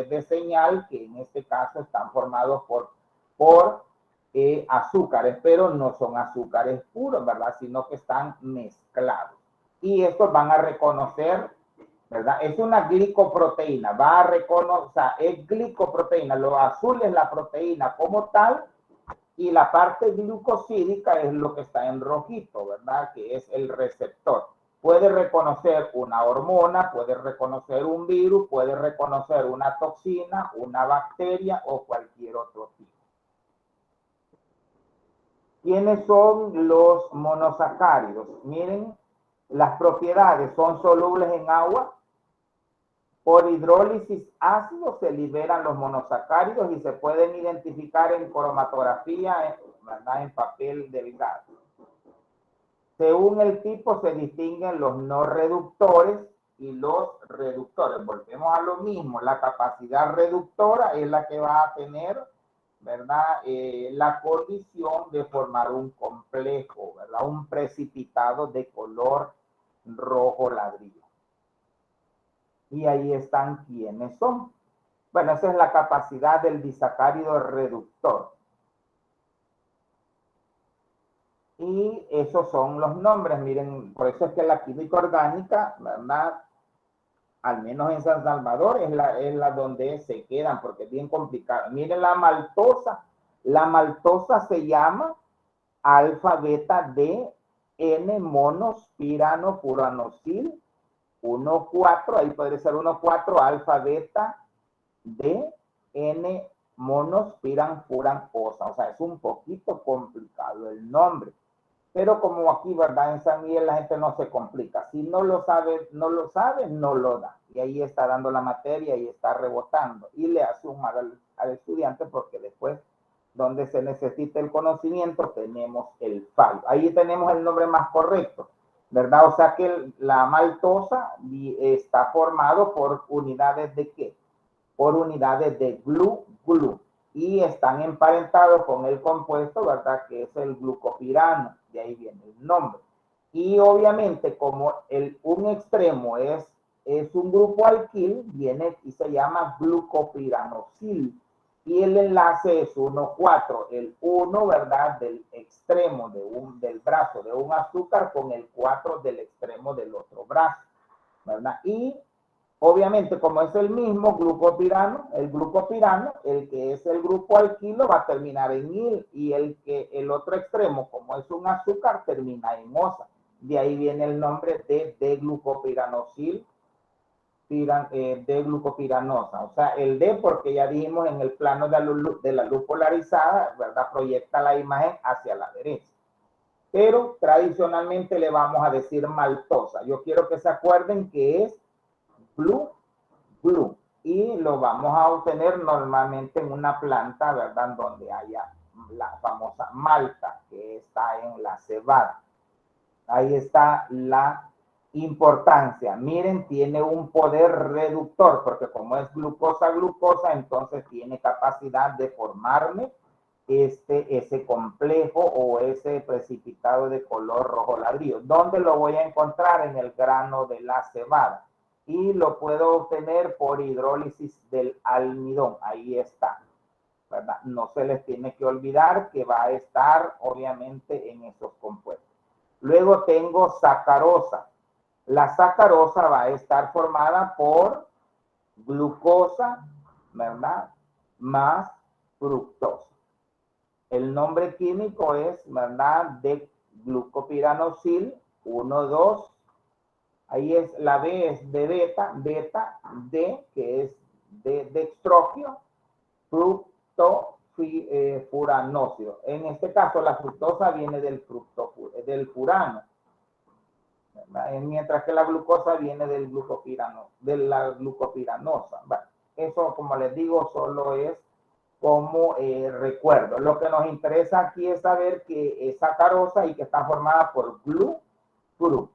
de señal, que en este caso están formados por azúcares, pero no son azúcares puros, ¿verdad? Sino que están mezclados. Y estos van a reconocer, ¿verdad? Es una glicoproteína, va a reconocer, o sea, es glicoproteína, lo azul es la proteína como tal, y la parte glucosídica es lo que está en rojito, ¿verdad? Que es el receptor. Puede reconocer una hormona, puede reconocer un virus, puede reconocer una toxina, una bacteria o cualquier otro tipo. ¿Quiénes son los monosacáridos? Miren, las propiedades son solubles en agua. Por hidrólisis ácido se liberan los monosacáridos y se pueden identificar en cromatografía, ¿verdad?, en papel delgado. Según el tipo se distinguen los no reductores y los reductores. Volvemos a lo mismo, la capacidad reductora es la que va a tener, ¿verdad?, la condición de formar un complejo, ¿verdad?, un precipitado de color rojo ladrillo. Y ahí están quiénes son. Bueno, esa es la capacidad del disacárido reductor. Y esos son los nombres. Miren, por eso es que la química orgánica, ¿verdad?, al menos en San Salvador, es la donde se quedan, porque es bien complicado. Miren la maltosa. La maltosa se llama alfa beta D N monospiranofuranosil 1,4, ahí podría ser 1,4 alfa beta D N monospiranfuranosa. O sea, es un poquito complicado el nombre. Pero como aquí, ¿verdad?, en San Miguel la gente no se complica. Si no lo sabe, no lo da. Y ahí está dando la materia y está rebotando. Y le hace un mal al estudiante porque después, donde se necesita el conocimiento, tenemos el fallo. Ahí tenemos el nombre más correcto, ¿verdad? O sea que la maltosa está formado por unidades de ¿qué? Por unidades de glu. Y están emparentados con el compuesto, ¿verdad?, que es el glucopirano. De ahí viene el nombre. Y obviamente, como un extremo es un grupo alquil, viene y se llama glucopiranosil. Y el enlace es 1,4. El 1, ¿verdad?, del extremo del brazo de un azúcar con el 4 del extremo del otro brazo, ¿verdad? Y obviamente, como es el mismo glucopirano, el que es el grupo alquilo va a terminar en il, y el otro extremo, como es un azúcar, termina en osa. De ahí viene el nombre de glucopiranosil, de glucopiranosa. O sea, el D, porque ya dijimos en el plano de la luz polarizada, ¿verdad?, proyecta la imagen hacia la derecha. Pero tradicionalmente le vamos a decir maltosa. Yo quiero que se acuerden que es glu, y lo vamos a obtener normalmente en una planta, ¿verdad?, donde haya la famosa malta, que está en la cebada. Ahí está la importancia. Miren, tiene un poder reductor, porque como es glucosa, entonces tiene capacidad de formarme ese complejo o ese precipitado de color rojo ladrillo. ¿Dónde lo voy a encontrar? En el grano de la cebada. Y lo puedo obtener por hidrólisis del almidón. Ahí está, ¿verdad? No se les tiene que olvidar que va a estar, obviamente, en esos compuestos. Luego tengo sacarosa. La sacarosa va a estar formada por glucosa, ¿verdad?, más fructosa. El nombre químico es, ¿verdad?, glucopiranosil, 1, 2. Ahí es la B es de beta, beta, D, que es de dextrogio, fructofuranósido. En este caso, la fructosa viene del furano, mientras que la glucosa viene del de la glucopiranosa. Bueno, eso, como les digo, solo es como recuerdo. Lo que nos interesa aquí es saber que es sacarosa y que está formada por glu-fru.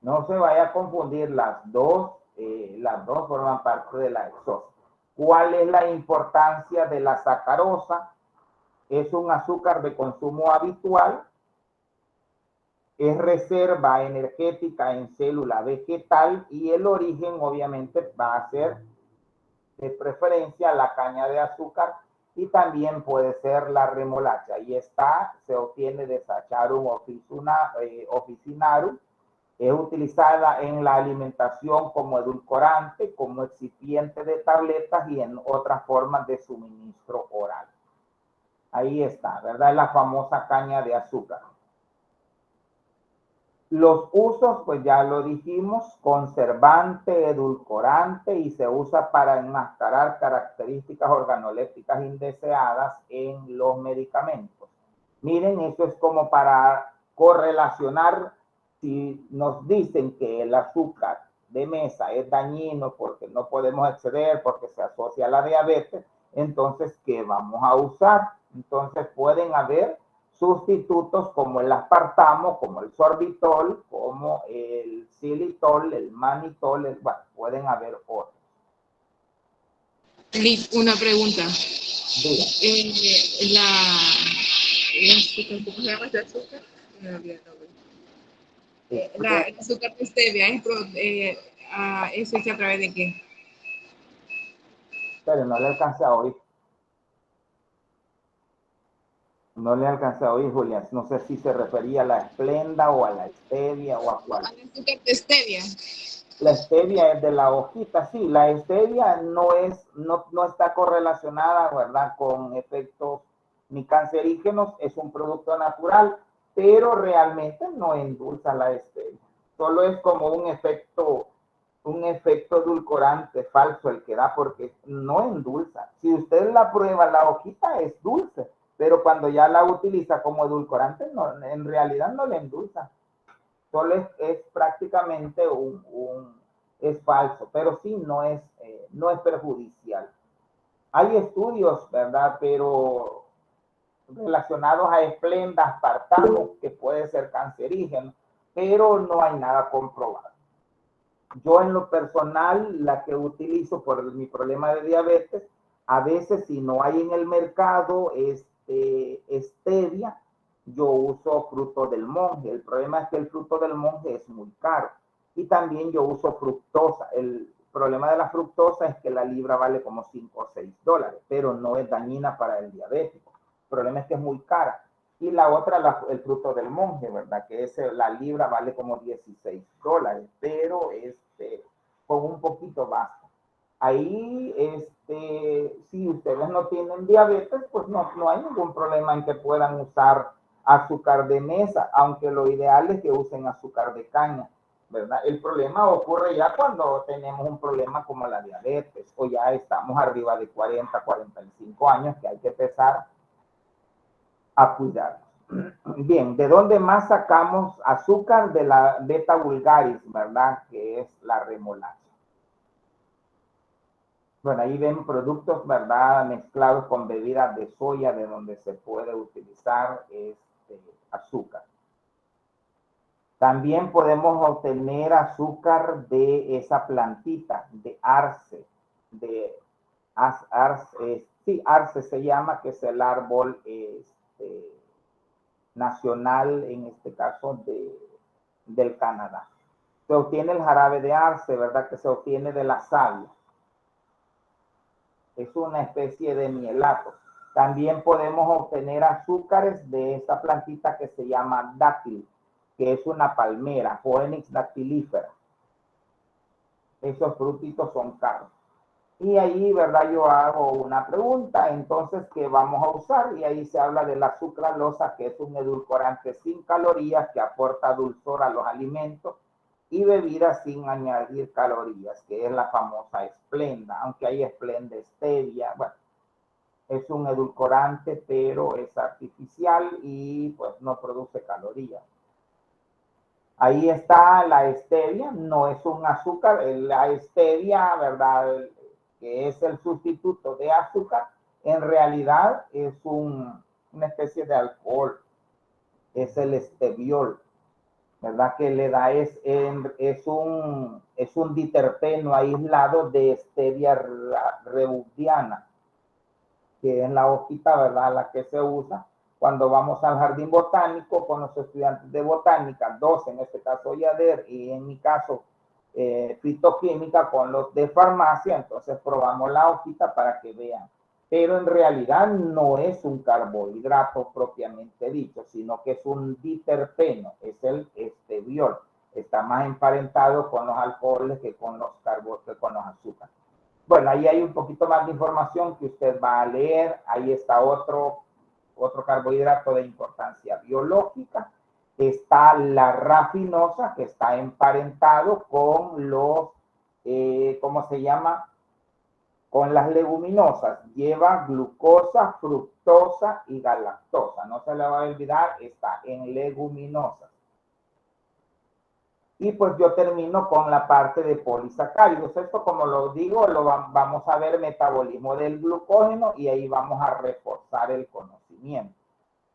No se vaya a confundir, las dos forman parte de la hexosa. ¿Cuál es la importancia de la sacarosa? Es un azúcar de consumo habitual, es reserva energética en célula vegetal y el origen obviamente va a ser de preferencia la caña de azúcar y también puede ser la remolacha. Y se obtiene de Saccharum officinarum. Es utilizada en la alimentación como edulcorante, como excipiente de tabletas y en otras formas de suministro oral. Ahí está, ¿verdad? Es la famosa caña de azúcar. Los usos, pues ya lo dijimos, conservante, edulcorante y se usa para enmascarar características organolépticas indeseadas en los medicamentos. Miren, eso es como para correlacionar. Si nos dicen que el azúcar de mesa es dañino porque no podemos exceder, porque se asocia a la diabetes, entonces, ¿qué vamos a usar? Entonces, pueden haber sustitutos como el aspartamo, como el sorbitol, como el xilitol, el mannitol, bueno, pueden haber otros. Una pregunta. ¿Cómo se llama ese azúcar? Me olvidé el nombre. El azúcar de stevia ¿es hecho a través de qué? Pero no le alcancé a oír. No le alcancé a oír, Julián. No sé si se refería a la esplenda o a la stevia o a cuál. ¿Al azúcar de stevia? La stevia es de la hojita, sí. La stevia no está correlacionada, ¿verdad?, con efectos ni cancerígenos. Es un producto natural, pero realmente no endulza la stevia. Solo es como un efecto edulcorante falso el que da, porque no endulza. Si usted la prueba, la hojita es dulce, pero cuando ya la utiliza como edulcorante, no, en realidad no le endulza. Solo es prácticamente es falso, pero sí no es perjudicial. Hay estudios, ¿verdad?, pero relacionados a esplenda, aspartamo, que puede ser cancerígeno, pero no hay nada comprobado. Yo en lo personal, la que utilizo por mi problema de diabetes, a veces si no hay en el mercado stevia, yo uso fruto del monje. El problema es que el fruto del monje es muy caro. Y también yo uso fructosa. El problema de la fructosa es que la libra vale como $5 o $6, pero no es dañina para el diabético. El problema es que es muy cara. Y la otra, el fruto del monje, ¿verdad? Que la libra vale como $16, pero con un poquito basta. Ahí, si ustedes no tienen diabetes, pues no hay ningún problema en que puedan usar azúcar de mesa, aunque lo ideal es que usen azúcar de caña, ¿verdad? El problema ocurre ya cuando tenemos un problema como la diabetes o ya estamos arriba de 40, 45 años, que hay que empezar a cuidarnos. Bien, ¿de dónde más sacamos azúcar? De la beta vulgaris, ¿verdad? Que es la remolacha. Bueno, ahí ven productos, ¿verdad?, mezclados con bebidas de soya, de donde se puede utilizar azúcar. También podemos obtener azúcar de esa plantita, de arce, arce se llama, que es el árbol nacional, en este caso, del Canadá. Se obtiene el jarabe de arce, ¿verdad?, que se obtiene de la savia. Es una especie de mielato. También podemos obtener azúcares de esta plantita que se llama dátil, que es una palmera, Phoenix dactilífera. Esos frutitos son caros. Y ahí, ¿verdad? Yo hago una pregunta, entonces, ¿qué vamos a usar? Y ahí se habla de la sucralosa, que es un edulcorante sin calorías que aporta dulzor a los alimentos y bebidas sin añadir calorías, que es la famosa Splenda, aunque hay Splenda stevia. Bueno, es un edulcorante, pero es artificial y pues no produce calorías. Ahí está la stevia, no es un azúcar, la stevia, ¿verdad?, que es el sustituto de azúcar, en realidad es una especie de alcohol, es el esteviol, ¿verdad? Que le da es un diterpeno aislado de stevia rebaudiana, que es la hojita, ¿verdad?, la que se usa cuando vamos al jardín botánico con los estudiantes de botánica, 2 en este caso Yader y en mi caso fitoquímica con los de farmacia. Entonces probamos la hojita para que vean, pero en realidad no es un carbohidrato propiamente dicho, sino que es un diterpeno, es el esteviol, está más emparentado con los alcoholes que con los carbohidratos, con los azúcares. Bueno, ahí hay un poquito más de información que usted va a leer. Ahí está otro carbohidrato de importancia biológica. Está la rafinosa, que está emparentado con los, ¿cómo se llama? Con las leguminosas. Lleva glucosa, fructosa y galactosa. No se le va a olvidar, está en leguminosas. Y pues yo termino con la parte de polisacáridos. Esto, como lo digo, vamos a ver metabolismo del glucógeno y ahí vamos a reforzar el conocimiento.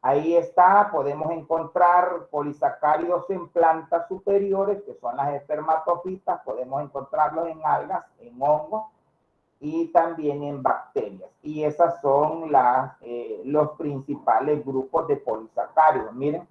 Ahí está, podemos encontrar polisacáridos en plantas superiores, que son las espermatofitas, podemos encontrarlos en algas, en hongos y también en bacterias. Y esas son los principales grupos de polisacáridos. Miren,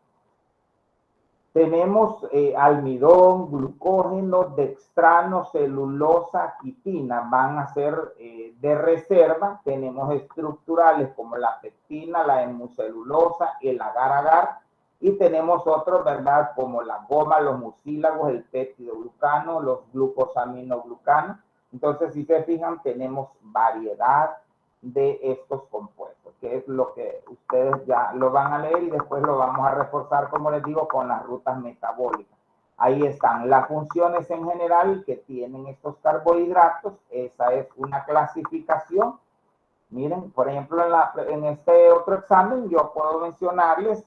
tenemos almidón, glucógeno, dextrano, celulosa, quitina, van a ser de reserva. Tenemos estructurales como la pectina, la hemucelulosa, el agar-agar, y tenemos otros, ¿verdad?, como la goma, los mucílagos, el peptidoglucano, los glucosaminoglucanos. Entonces, si se fijan, tenemos variedad de estos compuestos, que es lo que ustedes ya lo van a leer y después lo vamos a reforzar, como les digo, con las rutas metabólicas. Ahí están las funciones en general que tienen estos carbohidratos. Esa es una clasificación. Miren, por ejemplo, en este otro examen yo puedo mencionarles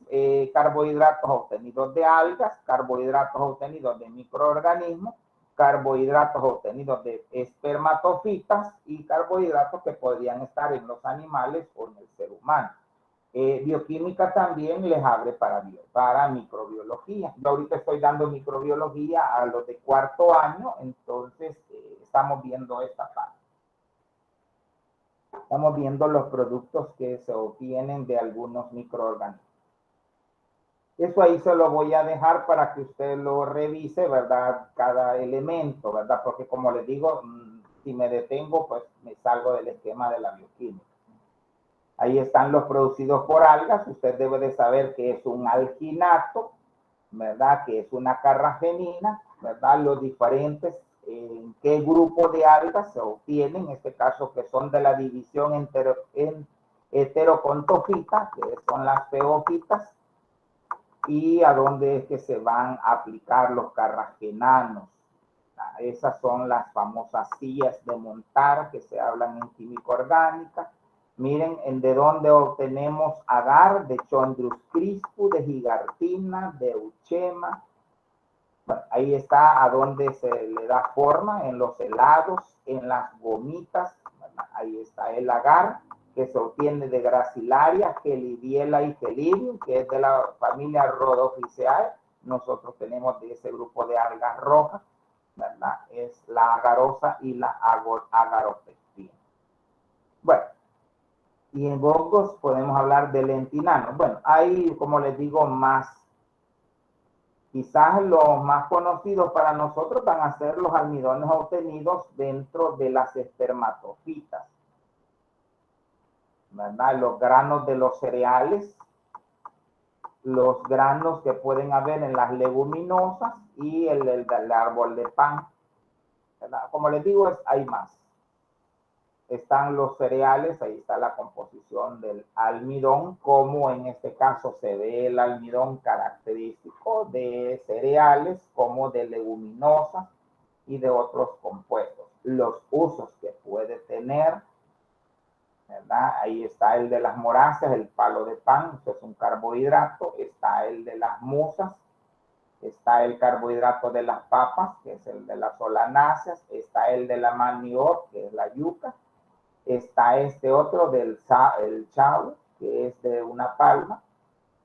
carbohidratos obtenidos de algas, carbohidratos obtenidos de microorganismos, carbohidratos obtenidos de espermatofitas y carbohidratos que podrían estar en los animales o en el ser humano. Bioquímica también les abre para microbiología. Yo ahorita estoy dando microbiología a los de 4º año, entonces estamos viendo esta parte. Estamos viendo los productos que se obtienen de algunos microorganismos. Eso ahí se lo voy a dejar para que usted lo revise, ¿verdad? Cada elemento, ¿verdad? Porque como les digo, si me detengo, pues me salgo del esquema de la bioquímica. Ahí están los producidos por algas. Usted debe de saber que es un alginato, ¿verdad? Que es una carragenina, ¿verdad? Los diferentes, en qué grupo de algas se obtienen, en este caso que son de la división heterocontofita, que son las peofitas, y a dónde es que se van a aplicar los carragenanos. Esas son las famosas sillas de montar que se hablan en química orgánica. Miren, de dónde obtenemos agar, de Chondrus crispus, de gigartina, de euchema. Bueno, ahí está a dónde se le da forma, en los helados, en las gomitas. Bueno, ahí está el agar, que se obtiene de Gracilaria, Gelidiella y Gelidium, que es de la familia Rhodophyceae. Nosotros tenemos de ese grupo de algas rojas, ¿verdad? Es la agarosa y la agaropectina. Bueno, y en hongos podemos hablar de lentinano. Bueno, hay, como les digo, más. Quizás los más conocidos para nosotros van a ser los almidones obtenidos dentro de las espermatofitas, ¿verdad? Los granos de los cereales, los granos que pueden haber en las leguminosas y el del árbol de pan, ¿verdad? Como les digo, hay más. están los cereales, ahí está la composición del almidón, como en este caso se ve el almidón característico de cereales, como de leguminosas y de otros compuestos. Los usos que puede tener, ¿verdad? Ahí está el de las morazas, el palo de pan, eso es un carbohidrato. Está el de las musas, está el carbohidrato de las papas, que es el de las solanáceas, está el de la manioc, que es la yuca, está este otro del chau, que es de una palma,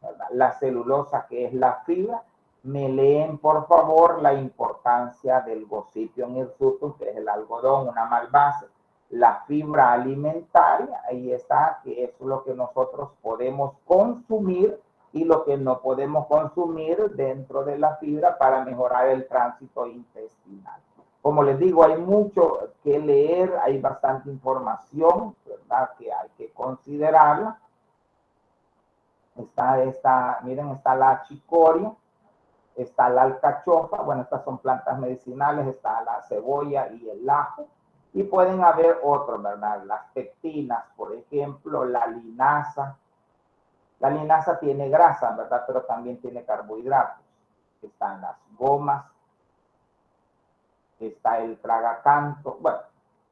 ¿verdad? La celulosa, que es la fibra. Me leen, por favor, la importancia del Gossypium hirsutum, que es el algodón, una malbase. La fibra alimentaria, ahí está, que es lo que nosotros podemos consumir y lo que no podemos consumir dentro de la fibra para mejorar el tránsito intestinal. Como les digo, hay mucho que leer, hay bastante información, ¿verdad?, que hay que considerarla. Miren, está la chicoria, está la alcachofa, bueno, estas son plantas medicinales, está la cebolla y el ajo, y pueden haber otros, ¿verdad? Las pectinas, por ejemplo, la linaza. La linaza tiene grasa, ¿verdad? Pero también tiene carbohidratos. Están las gomas, está el tragacanto. Bueno,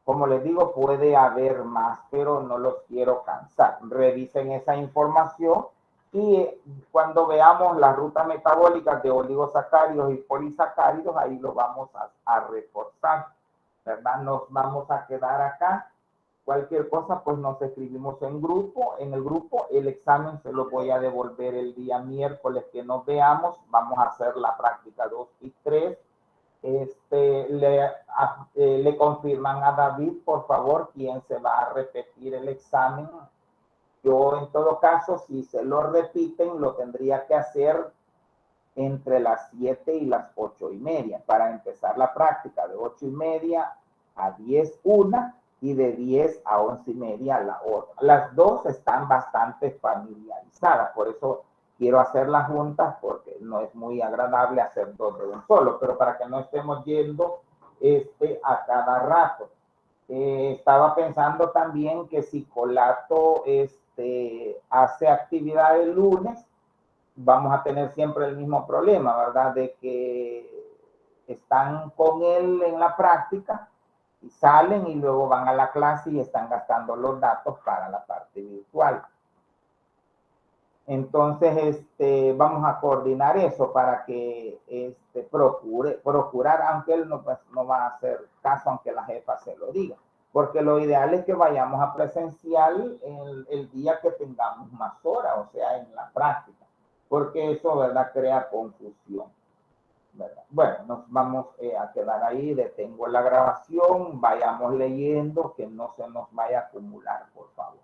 como les digo, puede haber más, pero no los quiero cansar. Revisen esa información y cuando veamos las rutas metabólicas de oligosacáridos y polisacáridos, ahí lo vamos a reforzar, ¿verdad? Nos vamos a quedar acá. Cualquier cosa, pues nos escribimos en grupo. En el grupo, el examen se lo voy a devolver el día miércoles que nos veamos. Vamos a hacer la práctica 2 y 3. Le confirman a David, por favor, quién se va a repetir el examen. Yo, en todo caso, si se lo repiten, lo tendría que hacer entre las 7 y las 8:30 para empezar la práctica de 8:30 a 10 una y de 10 a 11:30 la otra. Las dos están bastante familiarizadas, por eso quiero hacerlas juntas, porque no es muy agradable hacer dos de un solo, pero para que no estemos yendo a cada rato. Estaba pensando también que si Colato hace actividad el lunes, vamos a tener siempre el mismo problema, ¿verdad? De que están con él en la práctica y salen y luego van a la clase y están gastando los datos para la parte virtual. Entonces, vamos a coordinar eso para que procurar, aunque él no va a hacer caso, aunque la jefa se lo diga. Porque lo ideal es que vayamos a presencial el día que tengamos más horas, o sea, en la práctica. Porque eso, ¿verdad?, crea confusión, ¿verdad? Bueno, nos vamos a quedar ahí, detengo la grabación, vayamos leyendo, que no se nos vaya a acumular, por favor.